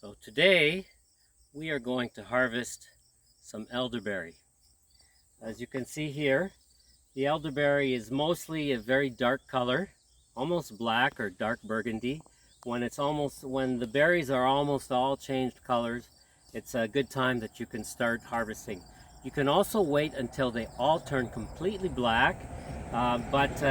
So today we are going to harvest some elderberry. As you can see here, the elderberry is mostly a very dark color, almost black or dark burgundy. When the berries are almost all changed colors, it's a good time that you can start harvesting. You can also wait until they all turn completely black, but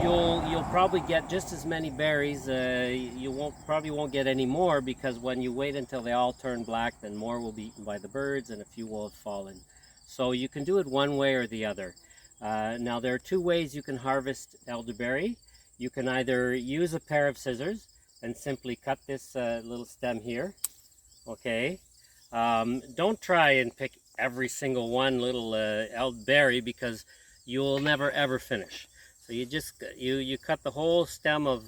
you'll probably get just as many berries. You probably won't get any more, because when you wait until they all turn black, then more will be eaten by the birds and a few will have fallen. So you can do it one way or the other. Now there are two ways you can harvest elderberry. You can either use a pair of scissors and simply cut this little stem here. Okay. Don't try and pick every single one little elderberry, because you'll never ever finish. So you cut the whole stem of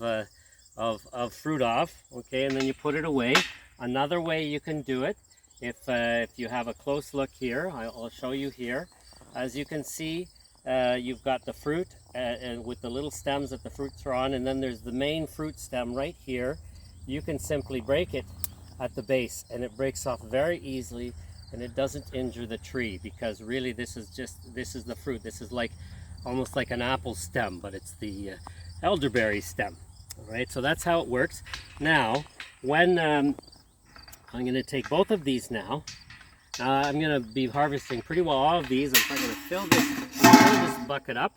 fruit off, okay, and then you put it away. Another way you can do it, if you have a close look here, I'll show you here. As you can see, you've got the fruit and with the little stems that the fruits are on, and then there's the main fruit stem right here. You can simply break it at the base, and it breaks off very easily, and it doesn't injure the tree, because really this is the fruit. This is almost like an apple stem, but it's the elderberry stem. All right, so that's how it works. Now, when I'm going to take both of these now. I'm going to be harvesting pretty well all of these. I'm going to fill this bucket up.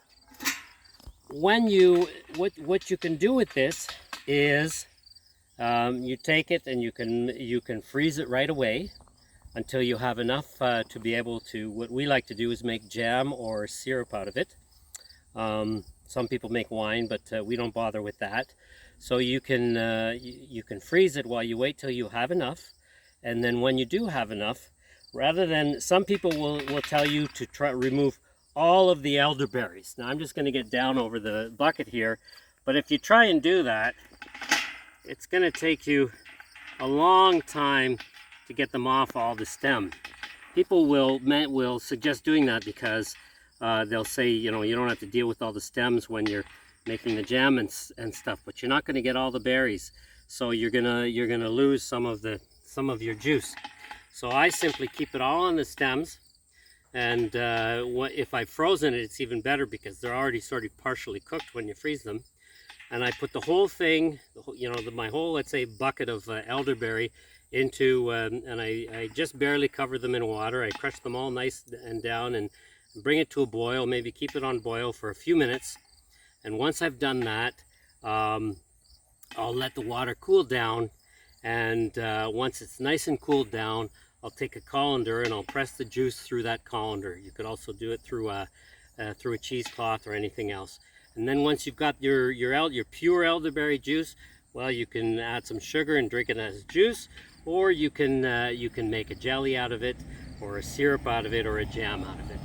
What you can do with this is you take it and you can freeze it right away until you have enough to be able to. What we like to do is make jam or syrup out of it. Some people make wine, but we don't bother with that. So you can freeze it while you wait till you have enough, and then when you do have enough, rather than, some people will tell you to remove all of the elderberries. Now I'm just going to get down over the bucket here, but if you try and do that, it's going to take you a long time to get them off all the stem. People will suggest doing that because they'll say, you don't have to deal with all the stems when you're making the jam and stuff, but you're not going to get all the berries, so you're gonna lose some of your juice. So I simply keep it all on the stems, and if I've frozen it, it's even better, because they're already sort of partially cooked when you freeze them. And I put the whole thing, my whole, let's say, bucket of elderberry into, and I just barely cover them in water. I crush them all nice and down and bring it to a boil, maybe keep it on boil for a few minutes. And once I've done that, I'll let the water cool down, and once it's nice and cooled down, I'll take a colander and I'll press the juice through that colander. You could also do it through a cheesecloth or anything else. And then once you've got your pure elderberry juice, well, you can add some sugar and drink it as juice, or you can make a jelly out of it, or a syrup out of it, or a jam out of it.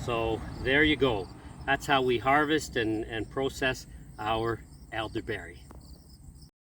So there you go. That's how we harvest and process our elderberry.